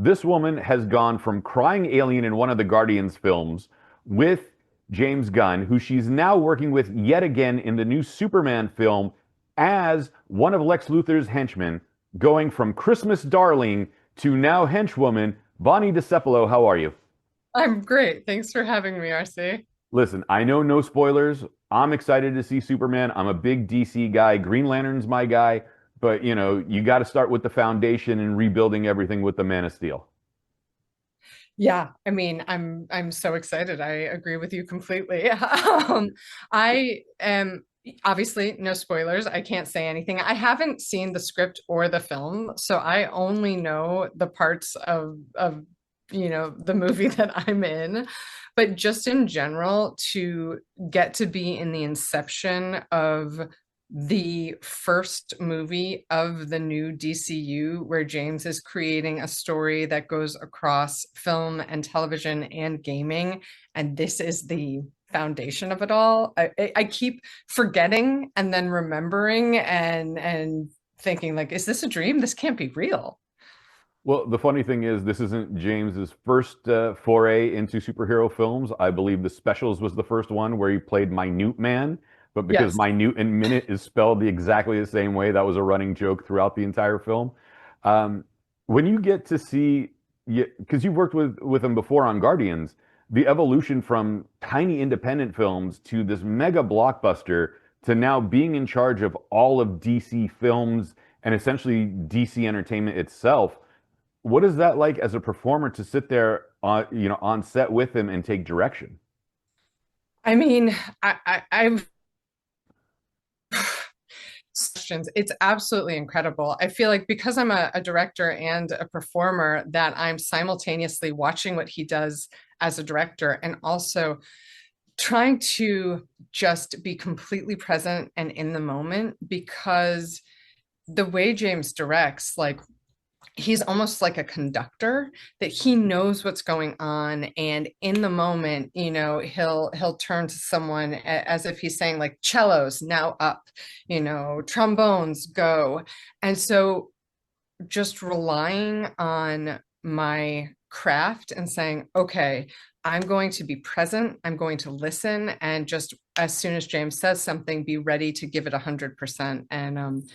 this woman has gone from crying alien in one of the Guardians films with James Gunn, who she's now working with yet again in the new Superman film as one of Lex Luthor's henchmen, going from Christmas darling to now henchwoman. Bonnie Discepolo, how are you? I'm great. Thanks for having me, RC. Listen, I know no spoilers. I'm excited to see Superman. I'm a big DC guy. Green Lantern's my guy. But, you got to start with the foundation and rebuilding everything with the Man of Steel. Yeah, I mean, I'm so excited. I agree with you completely. I am obviously no spoilers. I can't say anything. I haven't seen the script or the film, so I only know the parts of the movie that I'm in. But just in general, to get to be in the inception of the first movie of the new DCU, where James is creating a story that goes across film and television and gaming. And this is the foundation of it all. I keep forgetting and then remembering and thinking, like, is this a dream? This can't be real. Well, the funny thing is, this isn't James's first foray into superhero films. I believe The Specials was the first one where he played Minute Man, but because Yes. minute and minute is spelled exactly the same way, that was a running joke throughout the entire film. Um, when you get to see, because you've worked with him before on Guardians, the evolution from tiny independent films to this mega blockbuster to now being in charge of all of DC films and essentially DC Entertainment itself. What is that like as a performer to sit there on set with him and take direction? I mean, I've questions. It's absolutely incredible. I feel like because I'm a director and a performer, that I'm simultaneously watching what he does as a director and also trying to just be completely present and in the moment, because the way James directs, like, he's almost like a conductor, that he knows what's going on, and in the moment, he'll turn to someone as if he's saying, like, cellos now up, trombones go. And so just relying on my craft and saying, okay, I'm going to be present, I'm going to listen, and just as soon as James says something, be ready to give it 100%. And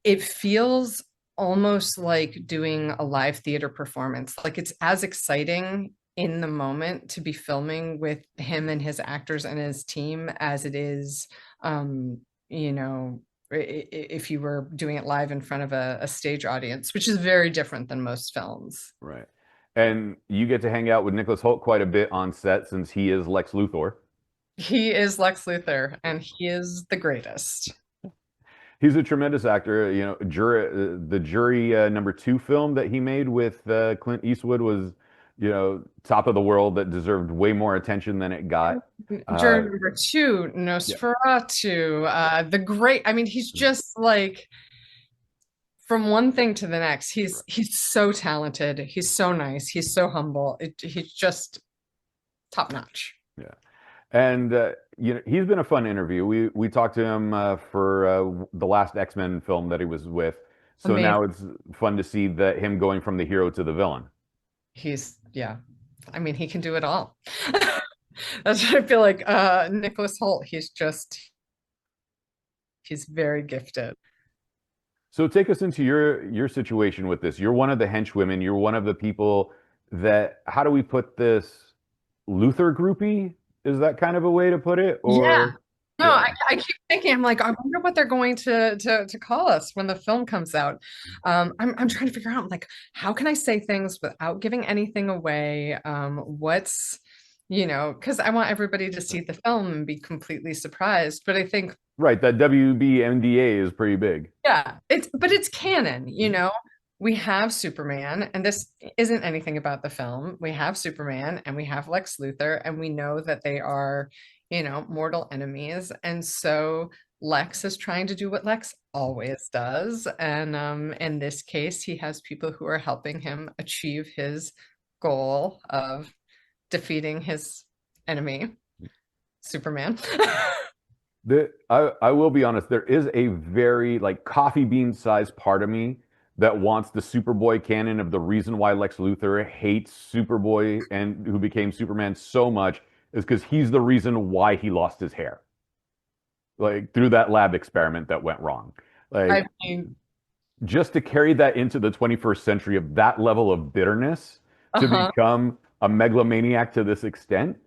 it feels almost like doing a live theater performance. Like, it's as exciting in the moment to be filming with him and his actors and his team as it is, you know, if you were doing it live in front of a stage audience, which is very different than most films. Right. And you get to hang out with Nicholas Hoult quite a bit on set since he is Lex Luthor. He is Lex Luthor, and he is the greatest. He's a tremendous actor. The Jury #2 film that he made with Clint Eastwood was, top of the world, that deserved way more attention than it got. Juror Uh, number two, yeah. Nosferatu, the great. I mean, he's just like, from one thing to the next. He's so talented. He's so nice. He's so humble. He's just top notch. Yeah. And he's been a fun interview. We talked to him for the last X-Men film that he was with. So Amazing. now it's fun to see that him going from the hero to the villain. Yeah. I mean, he can do it all. That's what I feel like. Nicholas Hoult, he's very gifted. So take us into your situation with this. You're one of the henchwomen. You're one of the people that, how do we put this? Luther groupie? Is that kind of a way to put it? Yeah. Or No, yeah. I keep thinking, I'm like, I wonder what they're going to call us when the film comes out. I'm trying to figure out, like, how can I say things without giving anything away? Because I want everybody to see the film and be completely surprised. But I think, Right, that WBMDA is pretty big. yeah, it's canon, We have Superman, and this isn't anything about the film. We have Superman and we have Lex Luthor, and we know that they are, mortal enemies. And so Lex is trying to do what Lex always does. And in this case, he has people who are helping him achieve his goal of defeating his enemy, Superman. I will be honest, there is a very like coffee bean sized part of me that wants the Superboy canon of the reason why Lex Luthor hates Superboy and who became Superman so much is because he's the reason why he lost his hair, like through that lab experiment that went wrong. I Like mean, just to carry that into the 21st century of that level of bitterness to uh-huh. become a megalomaniac to this extent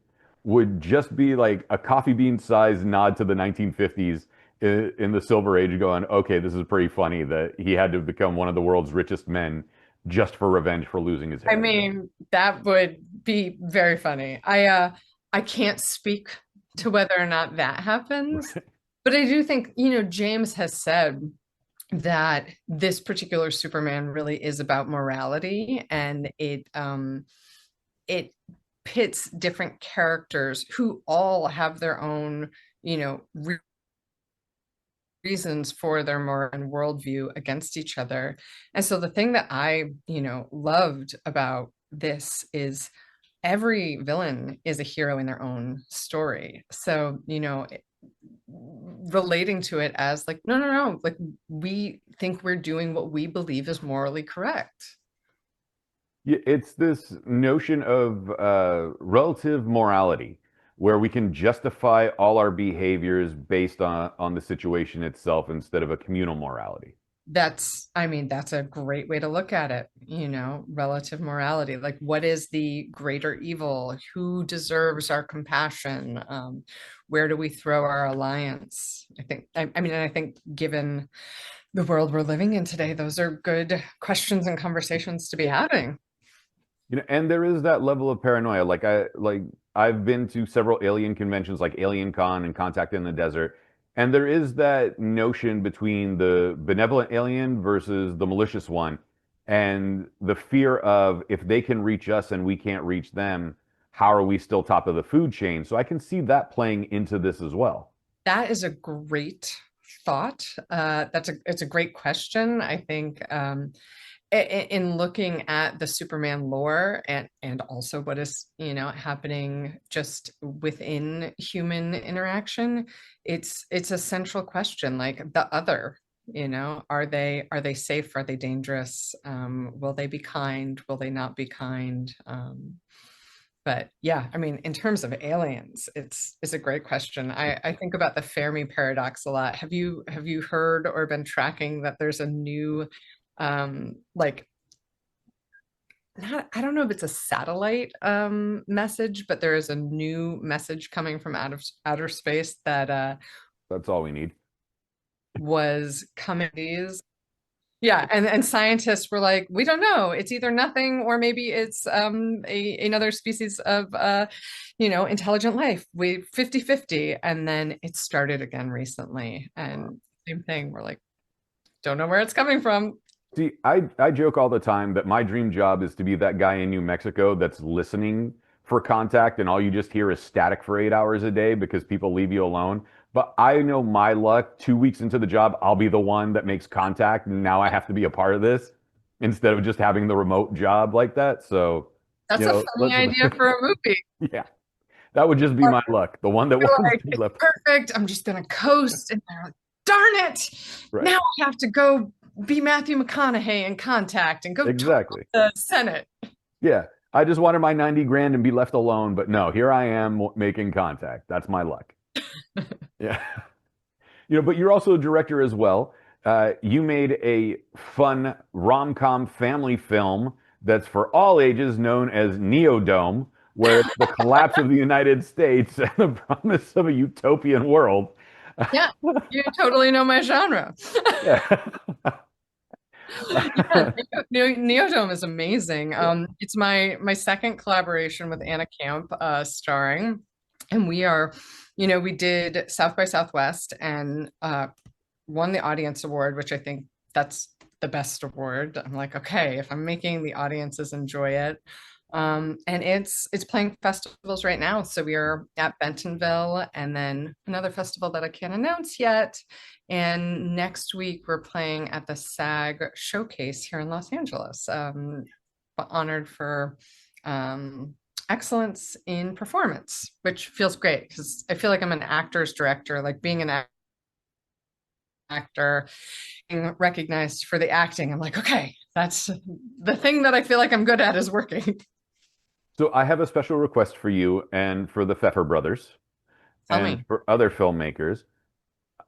would just be like a coffee bean sized nod to the 1950s in the Silver Age, going, okay, this is pretty funny that he had to become one of the world's richest men just for revenge for losing his I hair. mean, that would be very funny. I can't speak to whether or not that happens, but I do think, James has said that this particular Superman really is about morality, and it pits different characters who all have their own, reasons for their moral and worldview against each other. And so the thing that I, loved about this is every villain is a hero in their own story. So, relating to it as like, no, no, no, like we think we're doing what we believe is morally correct. Yeah, it's this notion of relative morality where we can justify all our behaviors based on the situation itself instead of a communal morality. I mean, that's a great way to look at it, relative morality. Like, what is the greater evil? Who deserves our compassion? Where do we throw our alliance? I mean, and I think given the world we're living in today, those are good questions and conversations to be having. And there is that level of paranoia. I've been to several alien conventions like Alien Con and Contact in the Desert, and there is that notion between the benevolent alien versus the malicious one, and the fear of if they can reach us and we can't reach them, how are we still top of the food chain? So I can see that playing into this as well. That is a great thought. It's a great question. I think in looking at the Superman lore and also what is happening just within human interaction, it's a central question. Like the other, are they safe? Are they dangerous? Will they be kind? Will they not be kind? But yeah, I mean, in terms of aliens, it's a great question. I think about the Fermi paradox a lot. Have you heard or been tracking that there's a new like not, I don't know if it's a satellite message, but there is a new message coming from out of outer space that That's all we need. was coming. Yeah, and scientists were like, we don't know. It's either nothing or maybe it's another species of intelligent life. We 50-50. And then it started again recently. And same thing. We're like, don't know where it's coming from. See, I joke all the time that my dream job is to be that guy in New Mexico that's listening for contact and all you just hear is static for 8 hours a day because people leave you alone. But I know my luck, 2 weeks into the job, I'll be the one that makes contact. And now I have to be a part of this instead of just having the remote job like that. So, That's a funny let's, idea for a movie. yeah, that would just be my luck. The one that You're wants like, to be it's left. perfect. I'm just gonna coast. And they're like, darn it. Right. Now I have to go be Matthew McConaughey in contact and go talk to Exactly. the Senate. Yeah. I just wanted my 90 grand and be left alone. But no, here I am making contact. That's my luck. Yeah. But you're also a director as well. You made a fun rom-com family film that's for all ages known as Neodome, where it's the collapse of the United States and the promise of a utopian world. Yeah, you totally know my genre. Yeah. Yeah, Neodome is amazing. Yeah. It's my second collaboration with Anna Camp, starring, and we did South by Southwest and won the audience award, which I think that's the best award. I'm like, okay, if I'm making the audiences enjoy it. And it's playing festivals right now. So we are at Bentonville and then another festival that I can't announce yet. And next week we're playing at the SAG Showcase here in Los Angeles. Honored for excellence in performance, which feels great because I feel like I'm an actor's director, like being an actor, being recognized for the acting. I'm like, okay, that's the thing that I feel like I'm good at is working. So I have a special request for you and for the Pfeffer brothers Tell and me. for other filmmakers.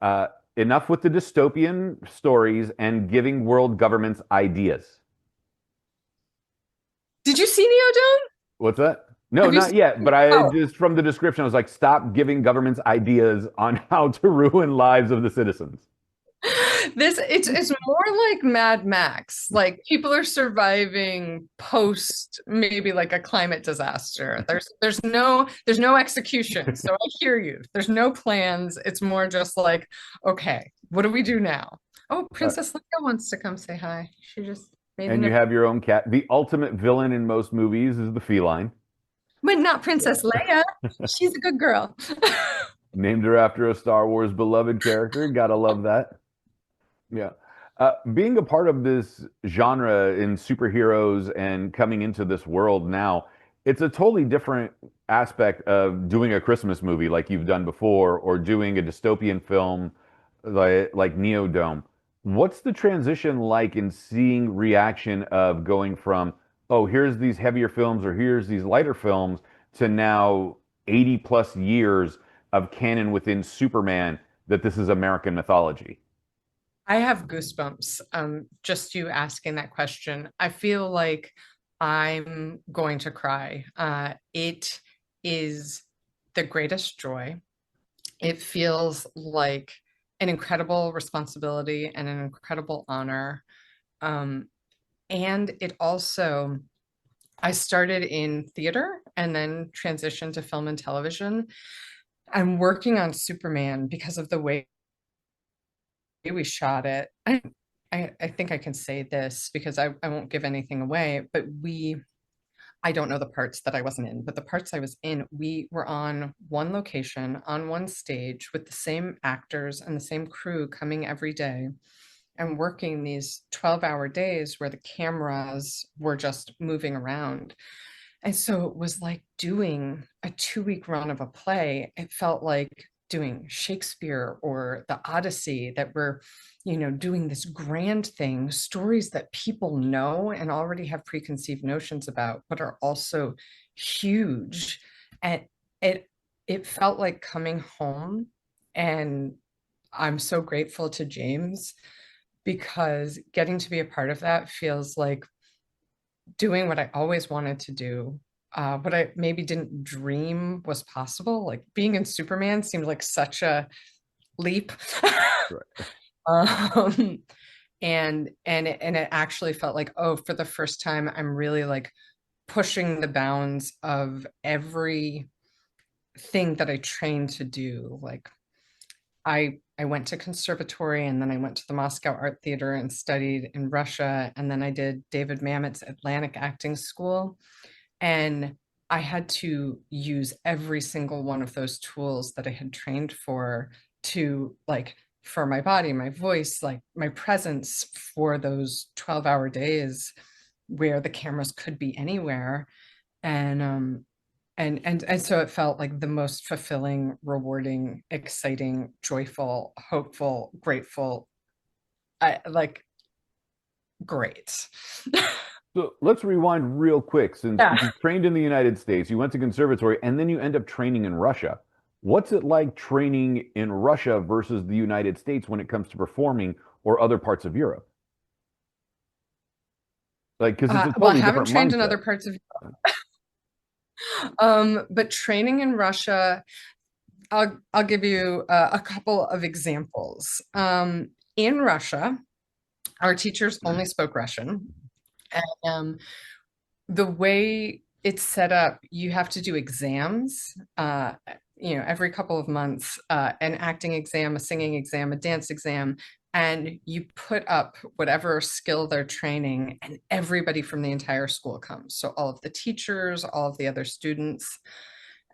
Uh, Enough with the dystopian stories and giving world governments ideas. Did you see Neodome? What's that? No, Have you not seen yet. But I Oh, just from the description, I was like, stop giving governments ideas on how to ruin lives of the citizens. this it's more like Mad Max. Like people are surviving post maybe like a climate disaster. There's no execution. So I hear you. There's no plans. It's more just like, okay, what do we do now? Oh, Uh, Princess Leia wants to come say hi. She just made and an you have your own cat. The ultimate villain in most movies is the feline. but not Princess Leia. She's a good girl. Named her after a Star Wars beloved character. Gotta love that. Yeah. Being a part of this genre in superheroes and coming into this world now, it's a totally different aspect of doing a Christmas movie like you've done before or doing a dystopian film like Neodome. What's the transition like in seeing reaction of going from, oh, here's these heavier films or here's these lighter films to now 80 plus years of canon within Superman that this is American mythology? I have goosebumps. Just you asking that question. I feel like I'm going to cry. It is the greatest joy. It feels like an incredible responsibility and an incredible honor. Um, and it also, I started in theater and then transitioned to film and television. I'm working on Superman because of the way we shot it. I think I can say this because I won't give anything away, but I don't know the parts that I wasn't in, but the parts I was in, we were on one location, on one stage with the same actors and the same crew coming every day and working these 12-hour days where the cameras were just moving around. And so it was like doing a 2-week run of a play. It felt like doing Shakespeare or the Odyssey, that we're, doing this grand thing, stories that people know and already have preconceived notions about, but are also huge. And it it felt like coming home. And I'm so grateful to James because getting to be a part of that feels like doing what I always wanted to do, what I maybe didn't dream was possible. Like being in Superman seemed like such a leap. Right. um, and it actually felt like, oh, for the first time, I'm really like pushing the bounds of every thing that I trained to do. Like I went to conservatory and then I went to the Moscow Art Theater and studied in Russia. And then I did David Mamet's Atlantic Acting School. And I had to use every single one of those tools that I had trained for to like for my body, my voice, like my presence for those 12-hour days where the cameras could be anywhere. And so it felt like the most fulfilling, rewarding, exciting, joyful, hopeful, grateful, like great. So let's rewind real quick. Since Yeah. you trained in the United States, you went to conservatory, and then you end up training in Russia. What's it like training in Russia versus the United States when it comes to performing or other parts of Europe? Like, because it's a Well, I totally haven't different trained in mindset. other parts of but training in Russia, I'll give you a couple of examples. In Russia, our teachers only spoke Russian. Um, the way it's set up, you have to do exams, every couple of months, an acting exam, a singing exam, a dance exam, and you put up whatever skill they're training, and everybody from the entire school comes. So all of the teachers, all of the other students.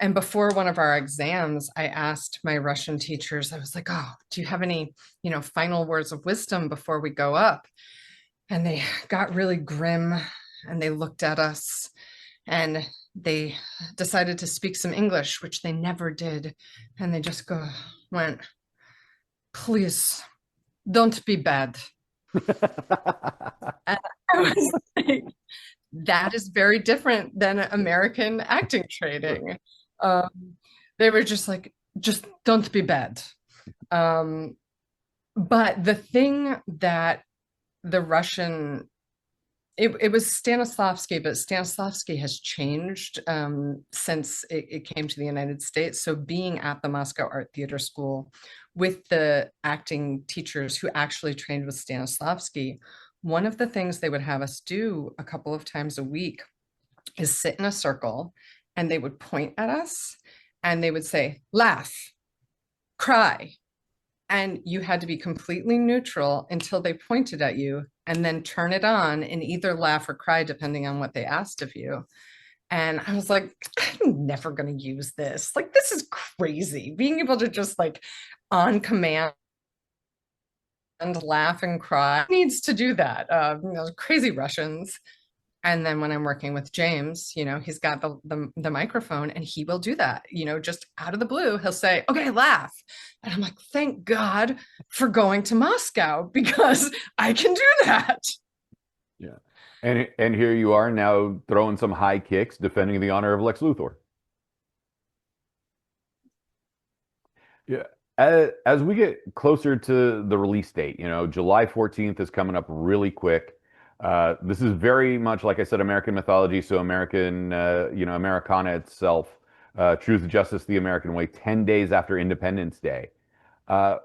And before one of our exams, I asked my Russian teachers, I was like, oh, do you have any, final words of wisdom before we go up? And they got really grim and they looked at us and they decided to speak some English, which they never did. And they just went, please don't be bad. And I was like, that is very different than American acting training. Um, they were just like, just don't be bad. Um, but the thing that the Russian it was Stanislavski, but Stanislavski has changed since it came to the United States. So being at the Moscow Art Theater School with the acting teachers who actually trained with Stanislavski, one of the things they would have us do a couple of times a week is sit in a circle and they would point at us and they would say, laugh, cry, and you had to be completely neutral until they pointed at you and then turn it on and either laugh or cry depending on what they asked of you. And I was like, I'm never going to use this. Like, this is crazy. Being able to just like on command laugh and cry needs to do that. Crazy Russians. And then when I'm working with James, he's got the microphone and he will do that, just out of the blue. He'll say, okay, laugh. And I'm like, thank God for going to Moscow because I can do that. Yeah. And here you are now throwing some high kicks, defending the honor of Lex Luthor. Yeah. As we get closer to the release date, July 14th is coming up really quick. This is very much, like I said, American mythology, so American, Americana itself, Truth, Justice, the American Way, 10 days after Independence Day. Uh,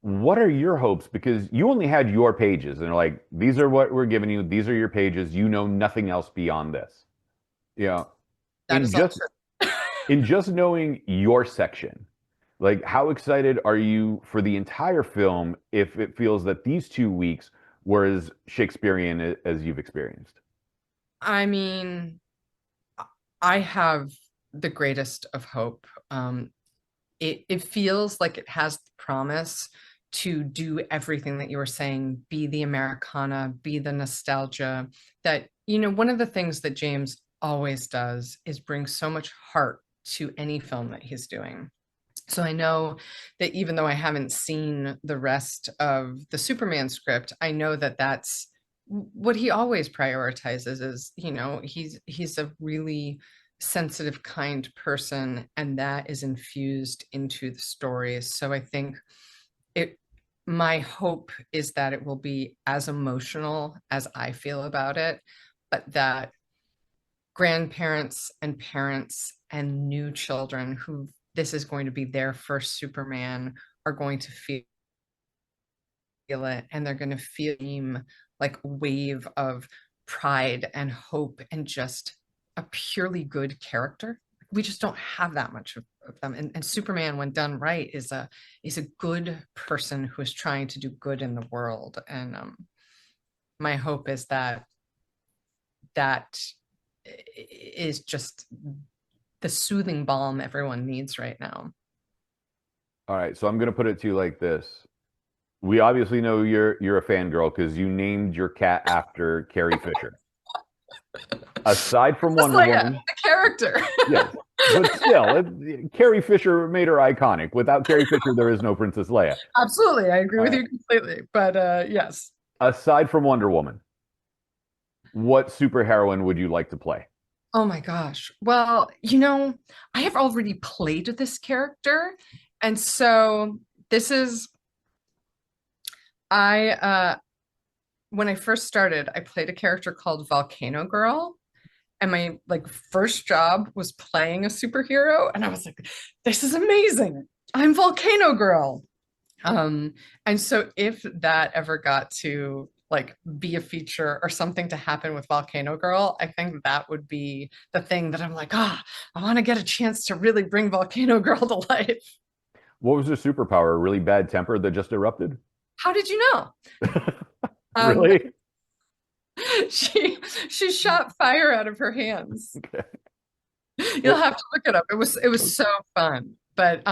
what are your hopes? Because you only had your pages, and they're like, these are what we're giving you. These are your pages. You know nothing else beyond this. Yeah. That In is all just true. in just knowing your section, like how excited are you for the entire film if it feels that these 2 weeks were as Shakespearean as you've experienced? I mean, I have the greatest of hope. It feels like it has the promise to do everything that you were saying, be the Americana, be the nostalgia. That, one of the things that James always does is bring so much heart to any film that he's doing. So I know that even though I haven't seen the rest of the Superman script, I know that that's what he always prioritizes is, he's a really sensitive, kind person, and that is infused into the stories. So I think it my hope is that it will be as emotional as I feel about it, but that grandparents and parents and new children who this is going to be their first Superman are going to feel it, and they're going to feel like a wave of pride and hope and just a purely good character. We just don't have that much of them. And Superman, when done right, is a good person who is trying to do good in the world. And my hope is that is just the soothing balm everyone needs right now. All right, so I'm going to put it to you like this. We obviously know you're a fangirl because you named your cat after Carrie Fisher. Aside from Just Wonder like Woman, the character. yes, but still, Carrie Fisher made her iconic. Without Carrie Fisher, there is no Princess Leia. Absolutely, I agree with Uh, you completely. But yes. aside from Wonder Woman, what superheroine would you like to play? Oh my gosh. Well, I have already played this character, and so this is I when I first started, I played a character called Volcano Girl, and my like first job was playing a superhero, and I was like, this is amazing. I'm Volcano Girl. And so if that ever got to like be a feature or something to happen with Volcano Girl, I think that would be the thing that I'm like, I want to get a chance to really bring Volcano Girl to life. What was her superpower? A really bad temper that just erupted? How did you know? Um, Really? she she shot fire out of her hands. Okay. You'll have to look it up. It was so fun. But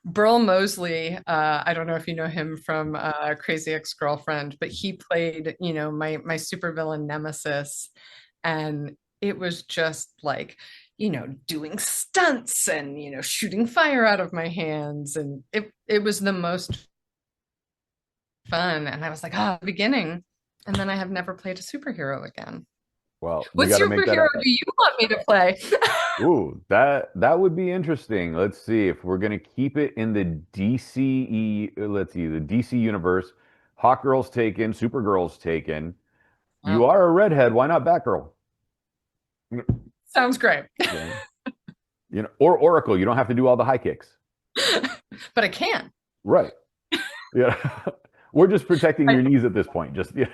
Burl Mosley, I don't know if you know him from Crazy Ex-Girlfriend, but he played, my supervillain nemesis, and it was just like, doing stunts and shooting fire out of my hands, and it was the most fun. And I was like, oh, beginning. And then I have never played a superhero again. Well, we What got to make that superhero happen. do you want me to play? Ooh, that would be interesting. Let's see if we're gonna keep it in the DCE. Let's see, the DC universe. Hawkgirl's taken, Supergirl's taken. You Wow. are a redhead. Why not Batgirl? Sounds great. Yeah. Or Oracle. You don't have to do all the high kicks. But I can. Right. Yeah. We're just protecting I, your knees at this point. Just yeah.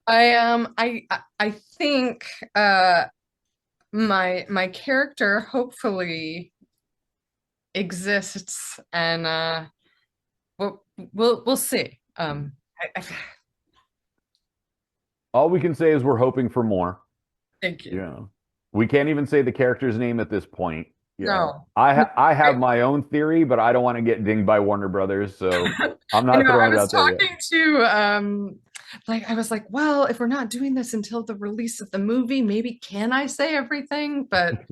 I think my character hopefully exists, and we'll see. I All we can say is we're hoping for more. thank you. Yeah. We can't even say the character's name at this point. Yeah. No. I have my own theory, but I don't want to get dinged by Warner Brothers, so I'm I not know, I throwing it was out there yet. talking to like I was like, well, if we're not doing this until the release of the movie, maybe can I say everything? But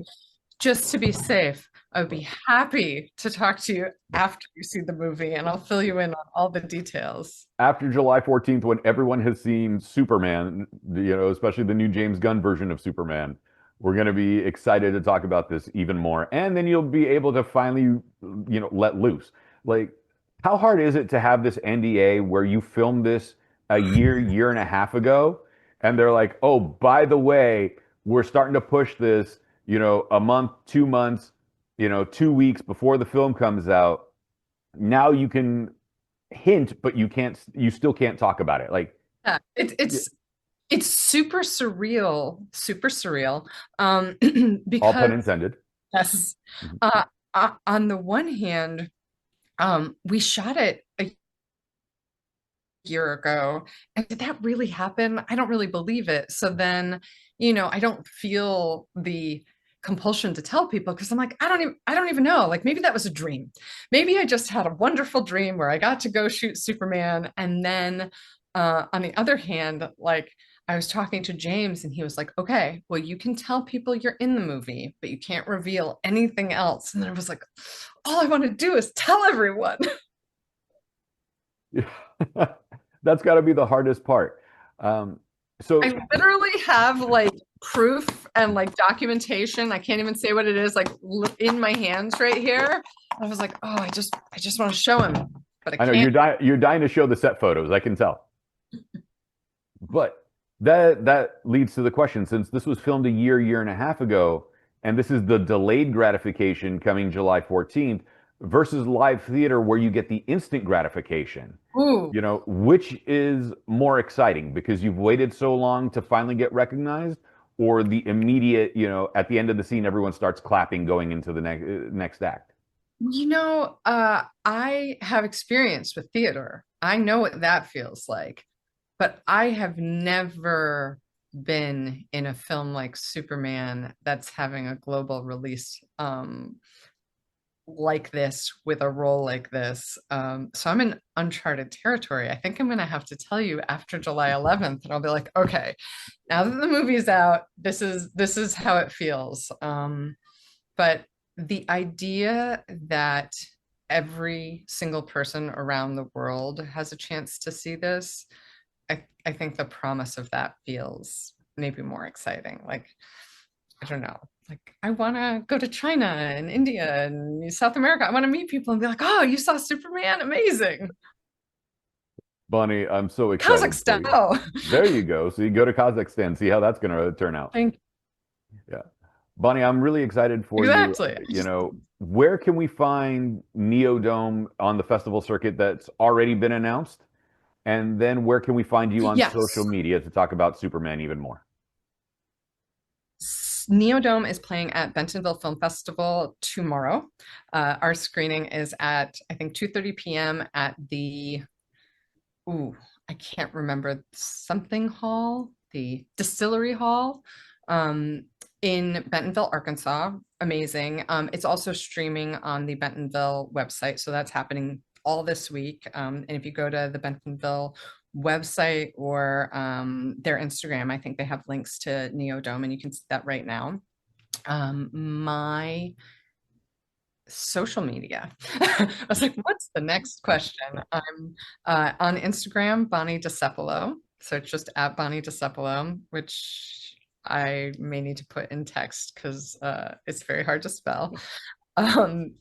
just to be safe, I would be happy to talk to you after you see the movie and I'll fill you in on all the details. After July 14th, when everyone has seen Superman, especially the new James Gunn version of Superman, we're going to be excited to talk about this even more. And then you'll be able to finally, let loose. Like, how hard is it to have this NDA where you filmed this a year and a half ago, and they're like, oh, by the way, we're starting to push this, a month, 2 months, 2 weeks before the film comes out. Now you can hint, but you still can't talk about it. Like, Yeah, it's super surreal. all Because pun intended. yes, Mhm. on the one hand, we shot it a year ago, and did that really happen? I don't really believe it. So then, I don't feel the compulsion to tell people because I'm like, I don't even know. Like maybe that was a dream. Maybe I just had a wonderful dream where I got to go shoot Superman. And then on the other hand, like I was talking to James and he was like, okay, well, you can tell people you're in the movie, but you can't reveal anything else. And then I was like, all I want to do is tell everyone. That's got to be the hardest part. Um, so, I literally have like proof and like documentation. I can't even say what it is, like in my hands right here. I was like, oh, I just want to show him, but I I know can't. you're dying to show the set photos. I can tell. But that leads to the question: since this was filmed a year and a half ago, and this is the delayed gratification coming July 14th versus live theater where you get the instant gratification. Ooh, Which is more exciting because you've waited so long to finally get recognized, or the immediate, at the end of the scene, everyone starts clapping going into the next act. I have experience with theater. I know what that feels like, but I have never been in a film like Superman that's having a global release. Like this with a role like this. So I'm in uncharted territory. I think I'm going to have to tell you after July 11th, and I'll be like, okay, now that the movie's out, this is how it feels. But the idea that every single person around the world has a chance to see this, I think the promise of that feels maybe more exciting. Like I don't know. Like, I want to go to China and India and South America. I want to meet people and be like, oh, you saw Superman? Amazing. Bonnie, I'm so excited for Kazakhstan. you. Oh, There you go. So you go to Kazakhstan, see how that's going to turn out. thank Yeah. Bonnie, I'm really excited for you. exactly. Where can we find Neodome on the festival circuit that's already been announced? And then where can we find you on social Yes. media to talk about Superman even more? Neodome is playing at Bentonville Film Festival tomorrow. Our screening is at, I think, 2:30 p.m. at the, ooh, I can't remember, something hall, the Distillery Hall. In Bentonville, Arkansas. Amazing. It's also streaming on the Bentonville website. So that's happening all this week. And if you go to the Bentonville website or their Instagram, I think they have links to Neodome and you can see that right now. My social media. I was like, what's the next question? I'm on Instagram, Bonnie Discepolo. So it's just at Bonnie Discepolo, which I may need to put in text because it's very hard to spell. Discepolo.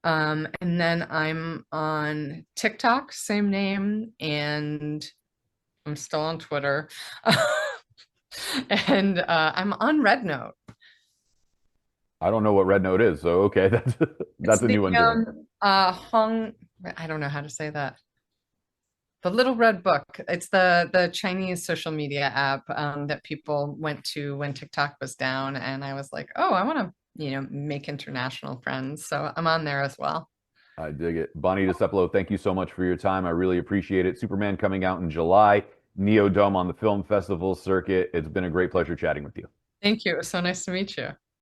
And then I'm on TikTok, same name, and I'm still on Twitter. And I'm on Red Note. I don't know what Red Note is, so okay, It's that's a the new one to me. Hong, I don't know how to say that. The Little Red Book. It's the Chinese social media app that people went to when TikTok was down, and I was like, oh, I want to, make international friends. So I'm on there as well. I dig it. Bonnie DiCepolo, thank you so much for your time. I really appreciate it. Superman coming out in July, Neodome on the film festival circuit. It's been a great pleasure chatting with you. Thank you. It was so nice to meet you.